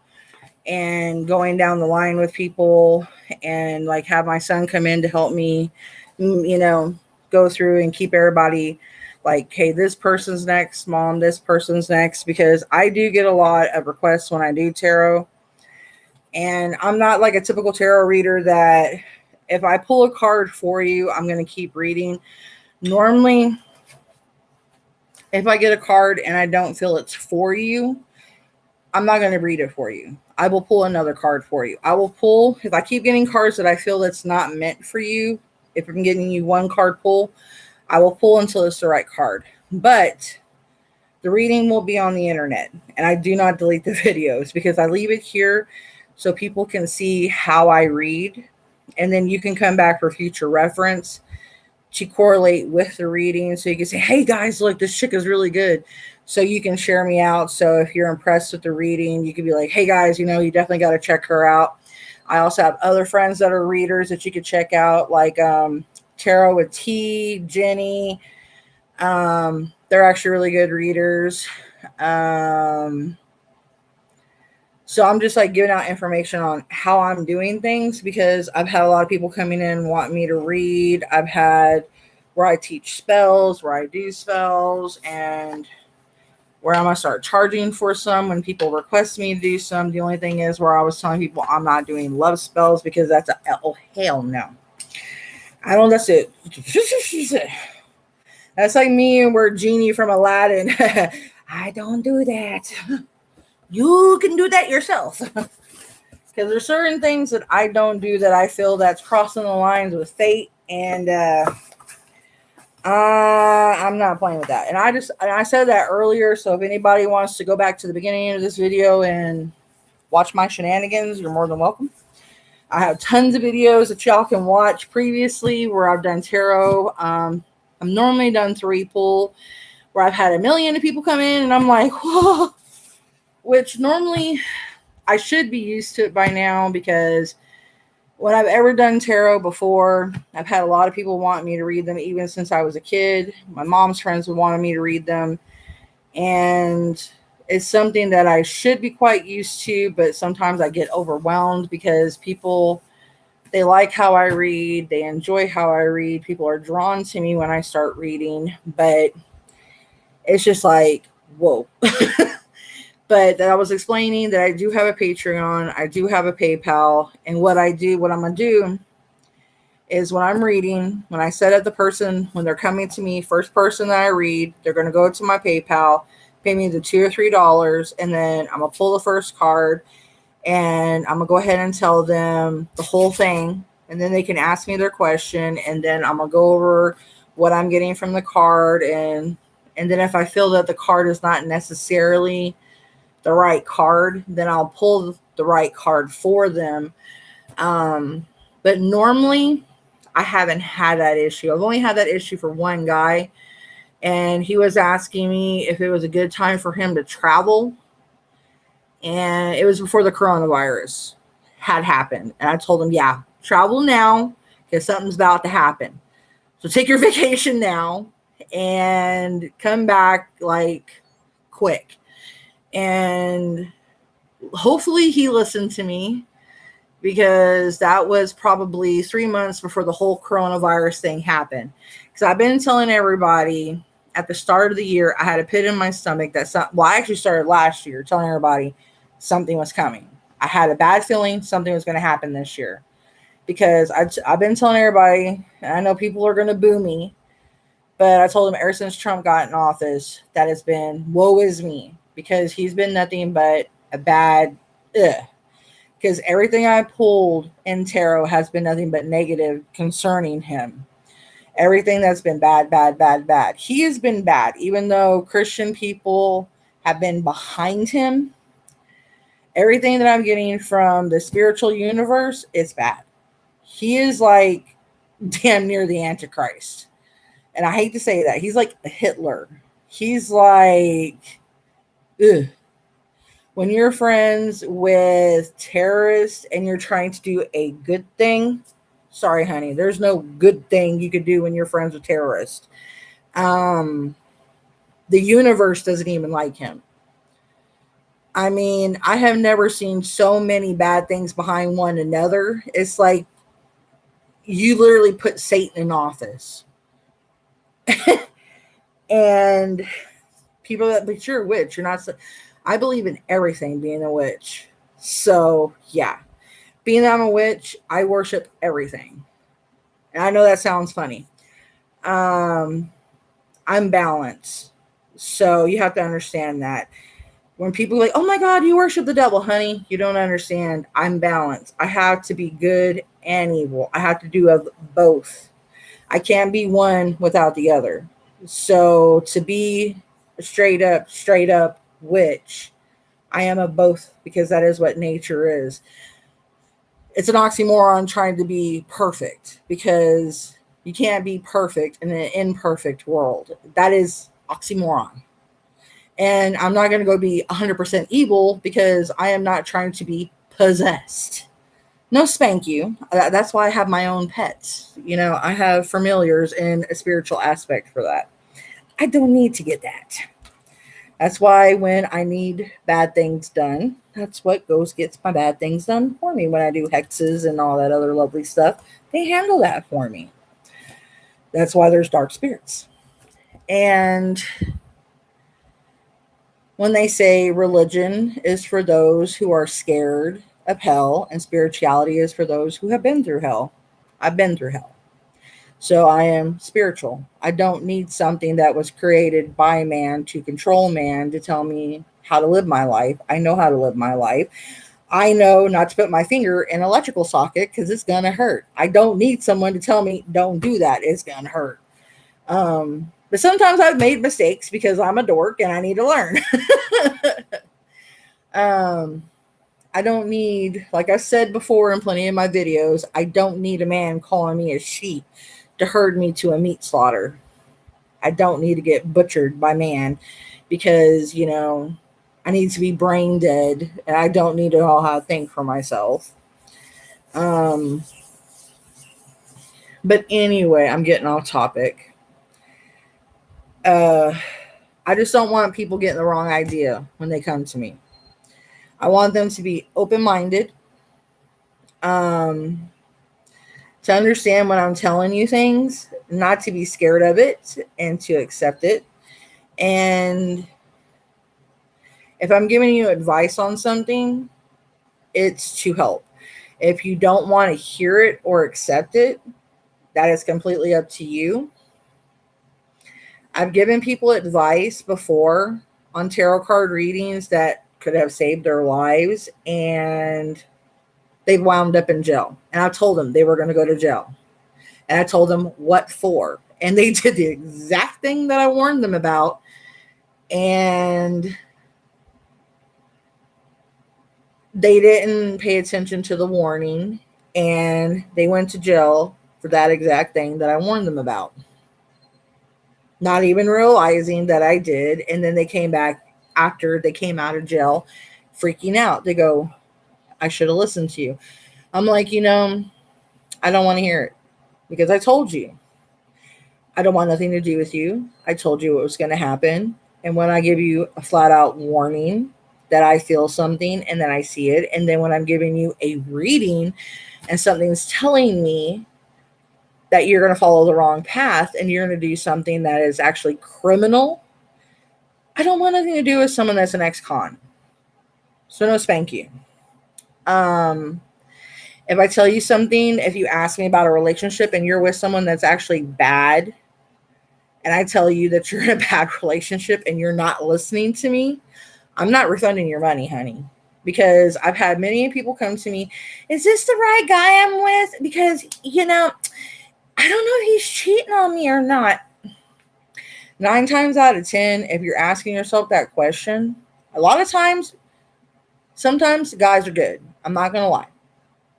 and going down the line with people and like have my son come in to help me, you know, go through and keep everybody like, hey, this person's next, mom, this person's next, because I do get a lot of requests when I do tarot. And I'm not like a typical tarot reader that if I pull a card for you, I'm going to keep reading. Normally, if I get a card and I don't feel it's for you, I'm not going to read it for you. I will pull another card for you. I will pull, if I keep getting cards that I feel that's not meant for you, if I'm getting you one card pull, I will pull until it's the right card. But the reading will be on the internet. And I do not delete the videos because I leave it here so people can see how I read. And then you can come back for future reference to correlate with the reading. So you can say, hey guys, look, this chick is really good. So you can share me out. So if you're impressed with the reading, you can be like, hey guys, you know, you definitely got to check her out. I also have other friends that are readers that you could check out, like Tarot with T, Jenny. They're actually really good readers. So I'm just like giving out information on how I'm doing things because I've had a lot of people coming in wanting me to read. I've had where I teach spells, where I do spells, and where I'm going to start charging for some when people request me to do some. The only thing is where I was telling people I'm not doing love spells because that's oh, hell no. I don't, that's it. That's like me and we're Genie from Aladdin. I don't do that. You can do that yourself. Because there's certain things that I don't do that I feel that's crossing the lines with fate. And I'm not playing with that. And I said that earlier. So if anybody wants to go back to the beginning of this video and watch my shenanigans, you're more than welcome. I have tons of videos that y'all can watch previously where I've done tarot. I'm normally done 3 pull where I've had 1 million people come in and I'm like, whoa, which normally I should be used to it by now because when I've ever done tarot before, I've had a lot of people want me to read them even since I was a kid. My mom's friends would want me to read them. And it's something that I should be quite used to, but sometimes I get overwhelmed because people, they like how I read. They enjoy how I read. People are drawn to me when I start reading, but it's just like, whoa. But that I was explaining that I do have a Patreon. I do have a PayPal. And what I'm going to do is when I'm reading, when I set up the person, when they're coming to me, first person that I read, they're going to go to my PayPal, pay me the $2 or $3, and then I'm going to pull the first card, and I'm going to go ahead and tell them the whole thing. and then they can ask me their question, and then I'm gonna go over what I'm getting from the card, and then if I feel that the card is not necessarily the right card, then I'll pull the right card for them. But normally I haven't had that issue. I've only had that issue for one guy, and he was asking me if it was a good time for him to travel. And it was before the coronavirus had happened. And I told him, yeah, travel now because something's about to happen. So take your vacation now and come back like quick. And hopefully he listened to me, because that was probably 3 months before the whole coronavirus thing happened. Because I've been telling everybody at the start of the year, I had a pit in my stomach I actually started last year telling everybody something was coming. I had a bad feeling something was going to happen this year, because I've been telling everybody, and I know people are going to boo me, but I told them ever since Trump got in office, that has been woe is me, because he's been nothing but a bad, because everything I pulled in tarot has been nothing but negative concerning him. Everything that's been bad, bad, bad, bad. He has been bad, even though Christian people have been behind him. Everything that I'm getting from the spiritual universe is bad. He is like damn near the Antichrist. And I hate to say that. He's like a Hitler. He's like, ugh. When you're friends with terrorists and you're trying to do a good thing, sorry, honey, there's no good thing you could do when you're friends with terrorists. The universe doesn't even like him. I mean, I have never seen so many bad things behind one another. It's like you literally put Satan in office. And people that, but you're a witch. You're not. I believe in everything being a witch. So, yeah. Being that I'm a witch, I worship everything. And I know that sounds funny. I'm balanced. So, you have to understand that. When people are like, oh my God, you worship the devil, honey, you don't understand. I'm balanced. I have to be good and evil. I have to do both. I can't be one without the other. So, to be straight up witch, I am of both, because that is what nature is. It's an oxymoron trying to be perfect, because you can't be perfect in an imperfect world. That is oxymoron. And I'm not going to go be 100% evil, because I am not trying to be possessed. No, spank you. That's why I have my own pets. I have familiars in a spiritual aspect for that. I don't need to get that. That's why when I need bad things done, that's what gets my bad things done for me. When I do hexes and all that other lovely stuff, they handle that for me. That's why there's dark spirits. And when they say religion is for those who are scared of hell, and spirituality is for those who have been through hell. I've been through hell. So I am spiritual. I don't need something that was created by man to control man to tell me how to live my life. I know how to live my life. I know not to put my finger in an electrical socket because it's going to hurt. I don't need someone to tell me, don't do that. It's going to hurt. But sometimes I've made mistakes because I'm a dork and I need to learn. I don't need, like I said before in plenty of my videos, I don't need a man calling me a sheep to herd me to a meat slaughter. I don't need to get butchered by man because, I need to be brain dead and I don't need to know how to think for myself. But anyway, I'm getting off topic. I just don't want people getting the wrong idea when they come to me. I want them to be open-minded, to understand when I'm telling you things, not to be scared of it, and to accept it. And if I'm giving you advice on something, it's to help. If you don't want to hear it or accept it, that is completely up to you. I've given people advice before on tarot card readings that could have saved their lives, and they've wound up in jail. And I told them they were going to go to jail. And I told them what for. And they did the exact thing that I warned them about. And they didn't pay attention to the warning. And they went to jail for that exact thing that I warned them about. Not even realizing that I did. And then they came back after they came out of jail, freaking out. They go, I should have listened to you. I'm like, I don't want to hear it because I told you. I don't want nothing to do with you. I told you what was going to happen. And when I give you a flat out warning that I feel something and then I see it, and then when I'm giving you a reading and something's telling me that you're going to follow the wrong path and you're going to do something that is actually criminal, I don't want nothing to do with someone that's an ex-con. So no spank you. If I tell you something, if you ask me about a relationship and you're with someone that's actually bad, and I tell you that you're in a bad relationship and you're not listening to me, I'm not refunding your money, honey. Because I've had many people come to me, is this the right guy I'm with? Because, I don't know if he's cheating on me or not. 9 times out of 10, if you're asking yourself that question, a lot of times, sometimes guys are good. I'm not going to lie.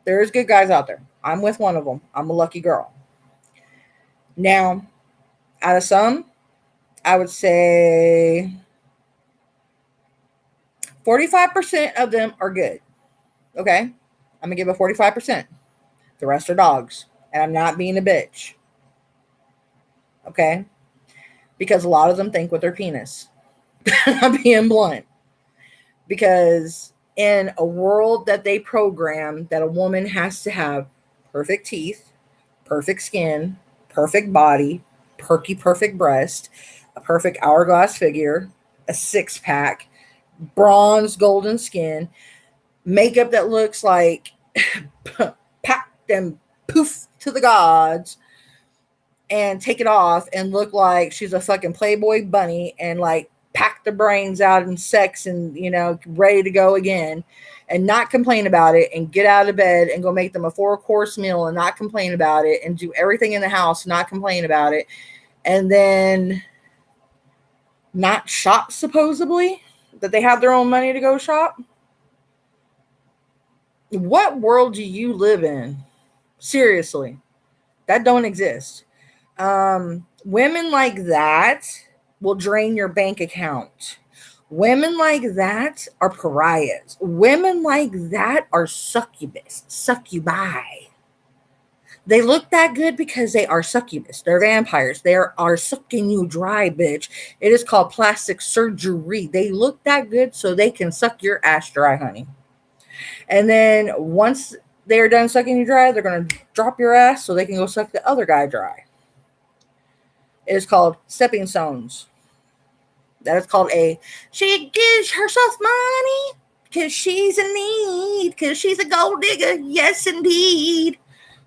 There is good guys out there. I'm with one of them. I'm a lucky girl. Now, out of some, I would say 45% of them are good. Okay? I'm going to give a 45%. The rest are dogs. And I'm not being a bitch. Okay? Because a lot of them think with their penis. I'm being blunt. Because in a world that they program that a woman has to have perfect teeth, perfect skin, perfect body, perfect breast, a perfect hourglass figure, a 6-pack, bronze golden skin, makeup that looks like packed and poof to the gods, and take it off and look like she's a fucking Playboy bunny and like pack the brains out in sex and, ready to go again, and not complain about it, and get out of bed and go make them a 4-course meal and not complain about it, and do everything in the house, not complain about it, and then not shop supposedly, that they have their own money to go shop. What world do you live in? Seriously, that don't exist. Women like that will drain your bank account. Women like that are pariahs. Women like that are succubi. They look that good because they are succubus. They're vampires. They are sucking you dry, bitch. It is called plastic surgery. They look that good so they can suck your ass dry, honey. And then once they're done sucking you dry, they're going to drop your ass so they can go suck the other guy dry. It is called stepping stones. That is called she gives herself money because she's in need, because she's a gold digger. Yes, indeed.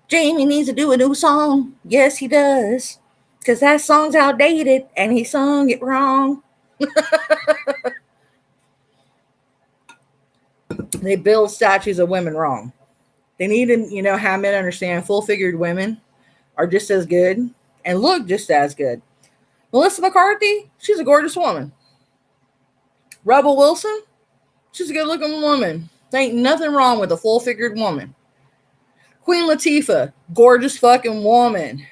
Jamie needs to do a new song. Yes, he does. Because that song's outdated and he sung it wrong. They build statues of women wrong. They need to, have men understand full-figured women are just as good and look just as good. Melissa McCarthy, she's a gorgeous woman. Rebel Wilson, she's a good-looking woman. There ain't nothing wrong with a full-figured woman. Queen Latifah, gorgeous fucking woman.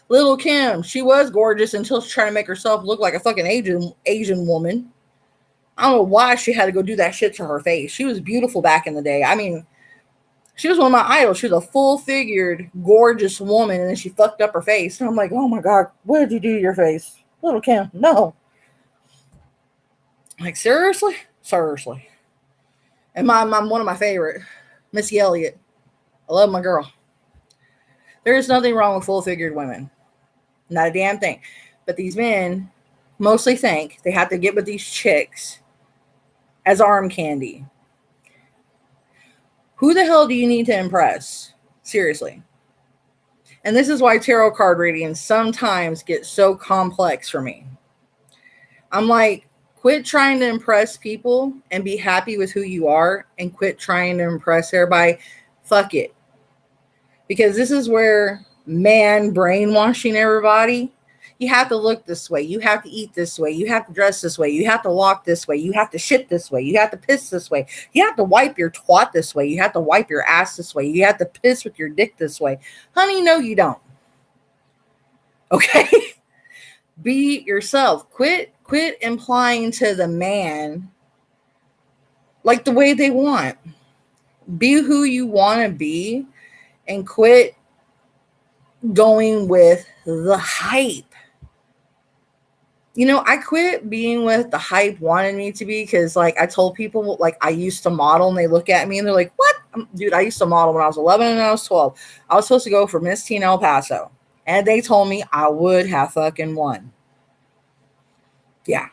Little Kim, she was gorgeous until she tried to make herself look like a fucking Asian woman. I don't know why she had to go do that shit to her face. She was beautiful back in the day. I mean, she was one of my idols. She was a full-figured, gorgeous woman, and then she fucked up her face. And I'm like, oh my God, what did you do to your face? Little Kim, no. Like, seriously? Seriously. And one of my favorite, Missy Elliott. I love my girl. There is nothing wrong with full-figured women. Not a damn thing. But these men mostly think they have to get with these chicks as arm candy. Who the hell do you need to impress? Seriously. And this is why tarot card readings sometimes get so complex for me. I'm like, Quit trying to impress people and be happy with who you are, and quit trying to impress everybody. Fuck it. Because this is where man brainwashing everybody. You have to look this way. You have to eat this way. You have to dress this way. You have to walk this way. You have to shit this way. You have to piss this way. You have to wipe your twat this way. You have to wipe your ass this way. You have to piss with your dick this way. Honey, no, you don't. Okay? Be yourself. Quit implying to the man like the way they want. Be who you want to be, and quit going with the hype. You know, I quit being with the hype wanted me to be, because like I told people like I used to model, and they look at me and they're like, what? Dude, I used to model when I was 11 and I was 12. I was supposed to go for Miss Teen El Paso, and they told me I would have fucking won. Yeah.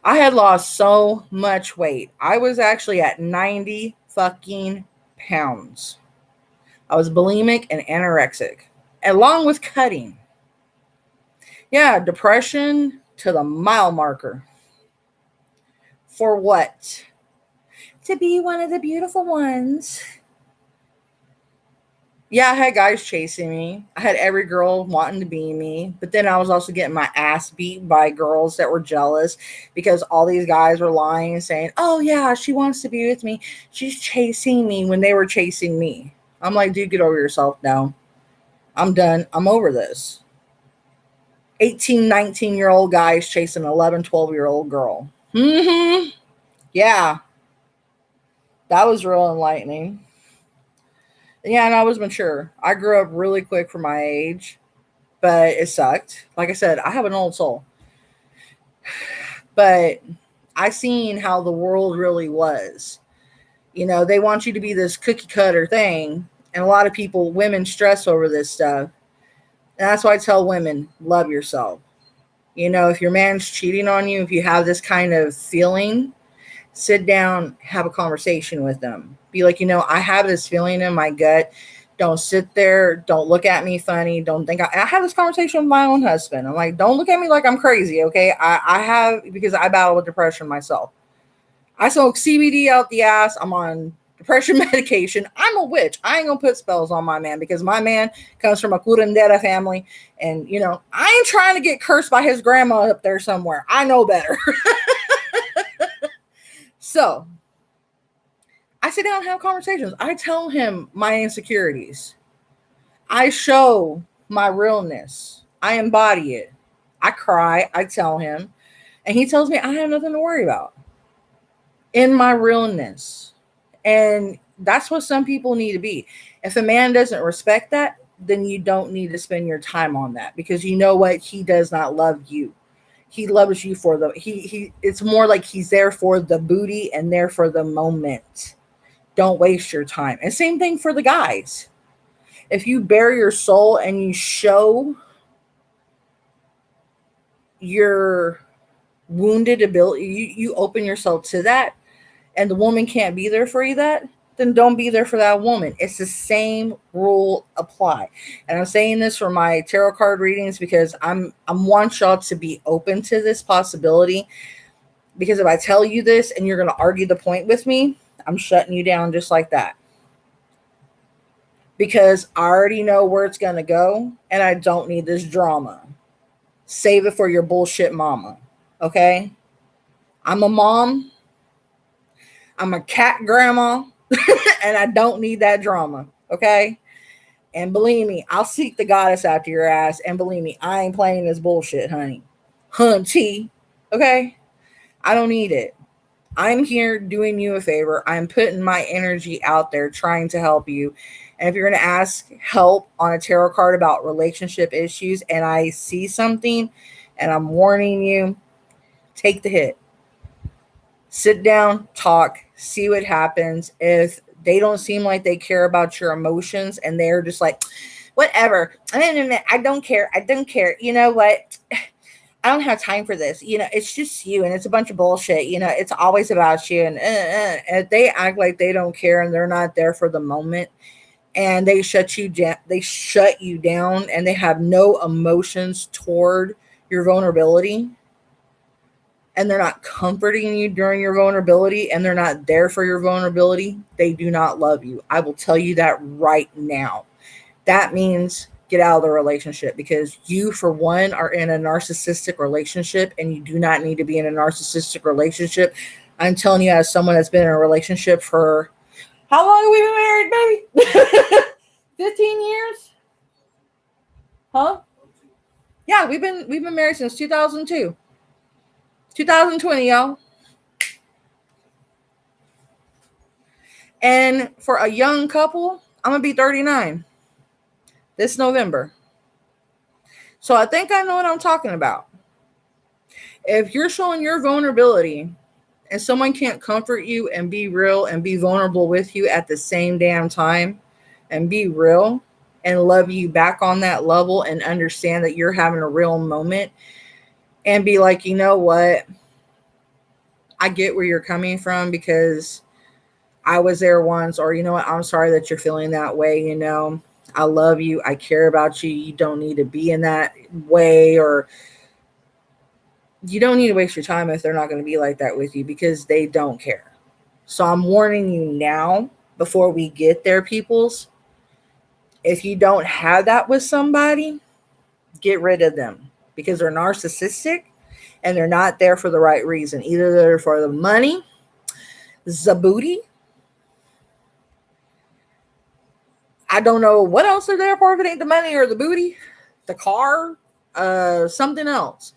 I had lost so much weight. I was actually at 90 fucking pounds. I was bulimic and anorexic, along with cutting. Yeah, depression to the mile marker. For what? To be one of the beautiful ones. Yeah, I had guys chasing me. I had every girl wanting to be me. But then I was also getting my ass beat by girls that were jealous, because all these guys were lying and saying, oh, yeah, she wants to be with me. She's chasing me, when they were chasing me. I'm like, dude, get over yourself now. I'm done. I'm over this. 18, 19-year-old guys chasing an 11, 12-year-old girl. Mm-hmm. Yeah. That was real enlightening. Yeah, and I was mature. I grew up really quick for my age, but it sucked. Like I said, I have an old soul. But I seen how the world really was. You know, they want you to be this cookie cutter thing. And a lot of people, women, stress over this stuff. And that's why I tell women, love yourself. You know, if your man's cheating on you, if you have this kind of feeling, sit down, have a conversation with them. Be like, you know, I have this feeling in my gut. Don't sit there. Don't look at me funny. Don't think I have this conversation with my own husband. I'm like, don't look at me like I'm crazy. Okay. I have, because I battle with depression myself. I smoke CBD out the ass. I'm on depression medication. I'm a witch. I ain't gonna put spells on my man, because my man comes from a curandera family. And, you know, I ain't trying to get cursed by his grandma up there somewhere. I know better. So I sit down and have conversations. I tell him my insecurities. I show my realness. I embody it. I cry. I tell him. And he tells me I have nothing to worry about in my realness. And that's what some people need to be. If a man doesn't respect that, then you don't need to spend your time on that, because you know what? He does not love you. He loves you for the, it's more like he's there for the booty and there for the moment. Don't waste your time. And same thing for the guys. If you bare your soul and you show your wounded ability, you open yourself to that, and the woman can't be there for you, then don't be there for that woman. It's the same rule apply. And I'm saying this for my tarot card readings, because I'm want y'all to be open to this possibility. Because if I tell you this and you're going to argue the point with me, I'm shutting you down just like that. Because I already know where it's going to go, and I don't need this drama. Save it for your bullshit mama. Okay? I'm a mom. I'm a cat grandma. And I don't need that drama. Okay? And believe me, I'll seek the goddess after your ass. And believe me, I ain't playing this bullshit, honey. Hunty. Okay? I don't need it. I'm here doing you a favor. I'm putting my energy out there trying to help you. And if you're going to ask help on a tarot card about relationship issues, and I see something and I'm warning you, take the hit. Sit down, talk, see what happens. If they don't seem like they care about your emotions and they're just like, whatever, I don't care. I don't care. You know what? I don't have time for this. You know, it's just you, and it's a bunch of bullshit. You know, it's always about you. And if they act like they don't care and they're not there for the moment, and they shut you down, and they have no emotions toward your vulnerability, and they're not comforting you during your vulnerability and they're not there for your vulnerability, they do not love you. I will tell you that right now. That means get out of the relationship, because you, for one, are in a narcissistic relationship and you do not need to be in a narcissistic relationship. I'm telling you, as someone that's been in a relationship for how long have we been married, baby? 15 years? Huh? Yeah, we've been married since 2002. 2020, y'all. And for a young couple, I'm going to be 39 this November. So I think I know what I'm talking about. If you're showing your vulnerability and someone can't comfort you and be real and be vulnerable with you at the same damn time and be real and love you back on that level and understand that you're having a real moment and be like, you know what? I get where you're coming from because I was there once, or you know what? I'm sorry that you're feeling that way. You know, I love you. I care about you. You don't need to be in that way, or you don't need to waste your time if they're not going to be like that with you, because they don't care. So I'm warning you now before we get there, peoples. If you don't have that with somebody, get rid of them, because they're narcissistic and they're not there for the right reason. Either they're for the money, the booty. I don't know what else they're there for if it ain't the money or the booty, the car, something else.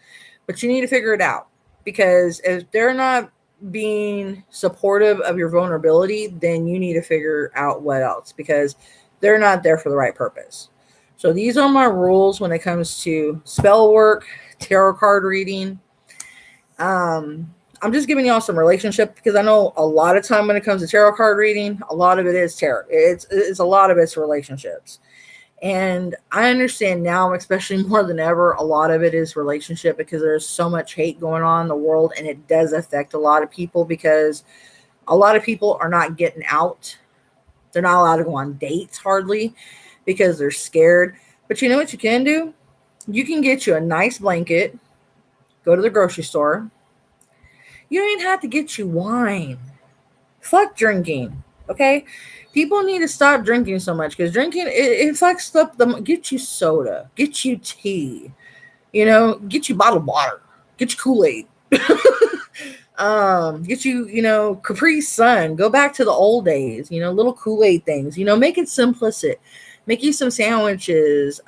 But you need to figure it out, because if they're not being supportive of your vulnerability, then you need to figure out what else, because they're not there for the right purpose. So these are my rules when it comes to spell work, tarot card reading. I'm just giving y'all some relationship, because I know a lot of time when it comes to tarot card reading, a lot of it is tarot. It's a lot of it's relationships. And I understand now, especially more than ever, a lot of it is relationship, because there's so much hate going on in the world, and it does affect a lot of people, because a lot of people are not getting out. They're not allowed to go on dates hardly because they're scared. But you know what you can do? You can get you a nice blanket, go to the grocery store. You don't even have to get you wine. Fuck drinking, okay? People need to stop drinking so much, because drinking, it fucks up get you soda, get you tea, you know, get you bottled water, get you Kool-Aid, get you, you know, Capri Sun. Go back to the old days, you know, little Kool-Aid things, you know, make it simplistic. Make you some sandwiches,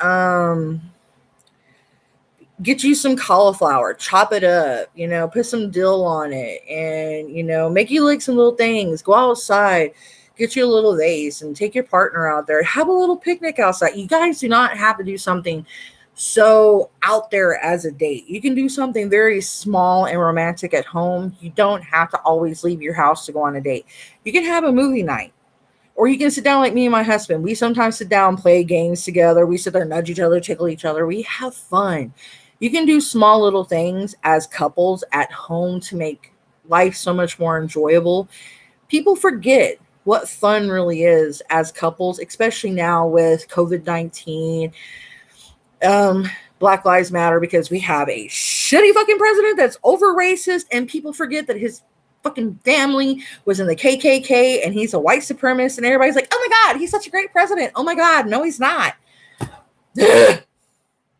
get you some cauliflower, chop it up, you know, put some dill on it, and, you know, make you like some little things. Go outside, get you a little vase, and take your partner out there. Have a little picnic outside. You guys do not have to do something so out there as a date. You can do something very small and romantic at home. You don't have to always leave your house to go on a date. You can have a movie night. Or you can sit down like me and my husband. We sometimes sit down, play games together. We sit there, nudge each other, tickle each other. We have fun. You can do small little things as couples at home to make life so much more enjoyable. People forget what fun really is as couples, especially now with COVID-19, Black Lives Matter, because we have a shitty fucking president that's over racist, and people forget that his fucking family was in the KKK and he's a white supremacist, and everybody's like, oh my God, he's such a great president. Oh my God, no, he's not. Don't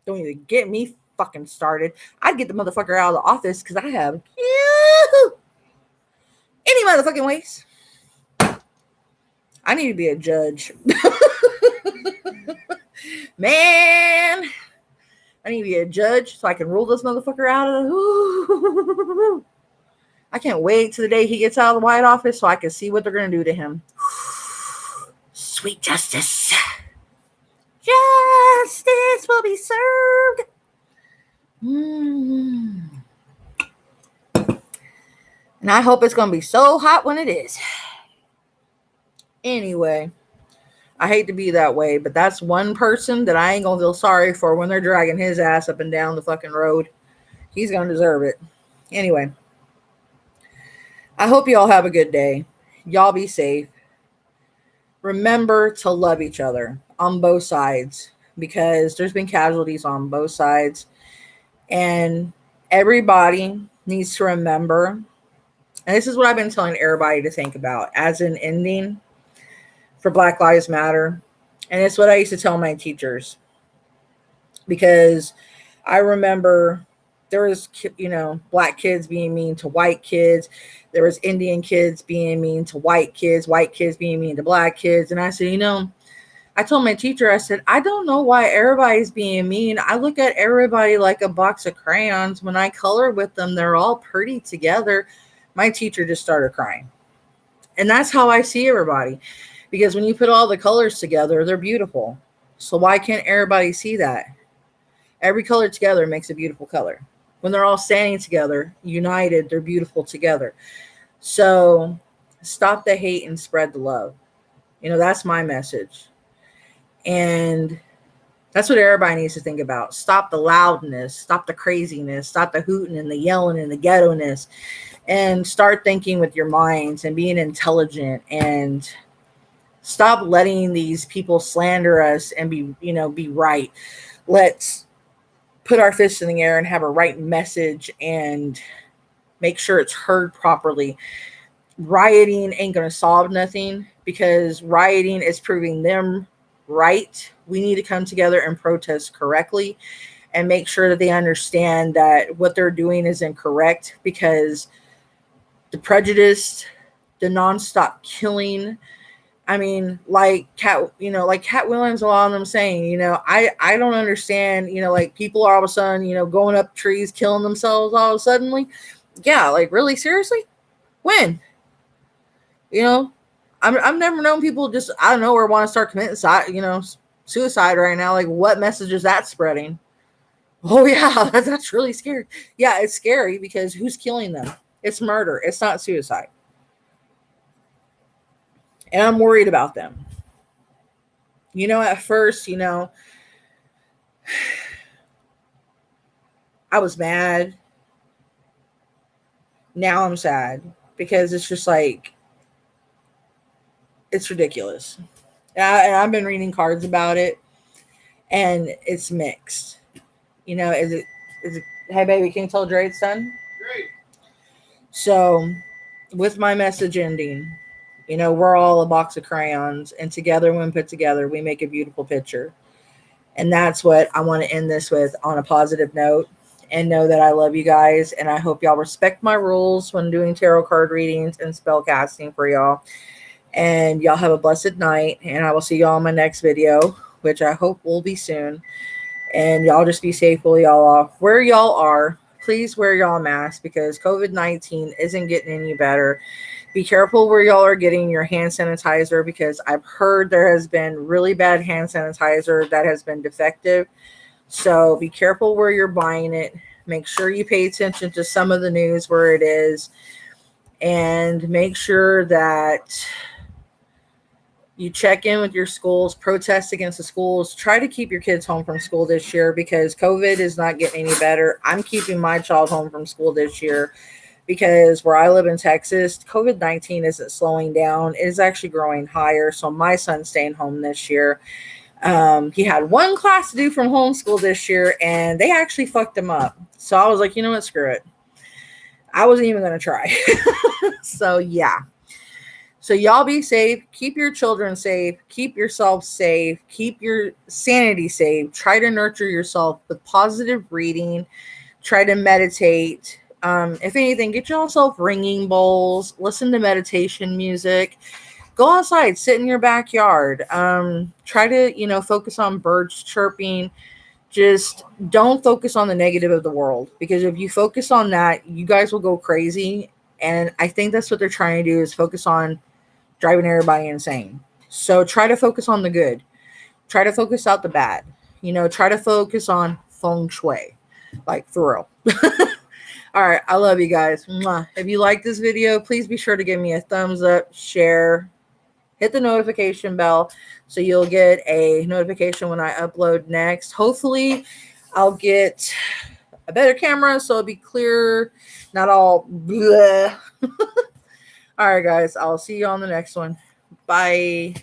even get me fucking started. I'd get the motherfucker out of the office, because I have any motherfucking ways. I need to be a judge. Man, I need to be a judge so I can rule this motherfucker out of the... I can't wait till the day he gets out of the White Office so I can see what they're going to do to him. Sweet justice. Justice will be served. And I hope it's going to be so hot when it is. Anyway, I hate to be that way, but that's one person that I ain't going to feel sorry for when they're dragging his ass up and down the fucking road. He's going to deserve it. Anyway, I hope you all have a good day. Y'all be safe. Remember to love each other on both sides, because there's been casualties on both sides. And everybody needs to remember, and this is what I've been telling everybody to think about as an ending for Black Lives Matter. And it's what I used to tell my teachers, because I remember there was, black kids being mean to white kids. There was Indian kids being mean to white kids being mean to black kids. And I said, I told my teacher, I said, I don't know why everybody's being mean. I look at everybody like a box of crayons. When I color with them, they're all pretty together. My teacher just started crying. And that's how I see everybody. Because when you put all the colors together, they're beautiful. So why can't everybody see that? Every color together makes a beautiful color. When they're all standing together, united, they're beautiful together. So stop the hate and spread the love. That's my message. And that's what everybody needs to think about. Stop the loudness, stop the craziness, stop the hooting and the yelling and the ghetto-ness, and start thinking with your minds and being intelligent, and stop letting these people slander us and be right. Let's put our fists in the air and have a right message and make sure it's heard properly. Rioting ain't going to solve nothing, because rioting is proving them right. We need to come together and protest correctly and make sure that they understand that what they're doing is incorrect, because the prejudice, the nonstop killing, like Cat Williams, a lot of them saying, I don't understand, like people are all of a sudden, going up trees, killing themselves all of a sudden. Yeah, like really, seriously? When? I've never known people just out of nowhere want to start committing suicide right now. Like, what message is that spreading? Oh yeah, that's really scary. Yeah, it's scary because who's killing them? It's murder. It's not suicide. And I'm worried about them. At first, I was mad. Now I'm sad, because it's just like, it's ridiculous. And I've been reading cards about it, and it's mixed. Is it, hey baby, can you tell Dre it's done? Great. So, with my message ending, we're all a box of crayons, and together, when put together, we make a beautiful picture. And that's what I want to end this with, on a positive note, and know that I love you guys. And I hope y'all respect my rules when doing tarot card readings and spell casting for y'all. And y'all have a blessed night. And I will see y'all in my next video, which I hope will be soon. And y'all just be safe while y'all off. Where y'all are, please wear y'all masks, because COVID-19 isn't getting any better. Be careful where y'all are getting your hand sanitizer, because I've heard there has been really bad hand sanitizer that has been defective. So be careful where you're buying it. Make sure you pay attention to some of the news where it is, and make sure that you check in with your schools, protest against the schools. Try to keep your kids home from school this year, because COVID is not getting any better. I'm keeping my child home from school this year, because where I live in Texas, COVID-19 isn't slowing down. It is actually growing higher. So my son's staying home this year. He had one class to do from homeschool this year, and they actually fucked him up. So I was like, you know what, screw it. I wasn't even going to try. So yeah. So y'all be safe. Keep your children safe. Keep yourself safe. Keep your sanity safe. Try to nurture yourself with positive reading. Try to meditate. If anything, get yourself ringing bowls. Listen to meditation music. Go outside. Sit in your backyard. Try to, focus on birds chirping. Just don't focus on the negative of the world, because if you focus on that, you guys will go crazy. And I think that's what they're trying to do, is focus on driving everybody insane. So try to focus on the good. Try to focus out the bad. Try to focus on feng shui. Like, for real. All right. I love you guys. Mwah. If you like this video, please be sure to give me a thumbs up, share, hit the notification bell so you'll get a notification when I upload next. Hopefully, I'll get a better camera so it'll be clear, not all bleh. All right, guys. I'll see you on the next one. Bye.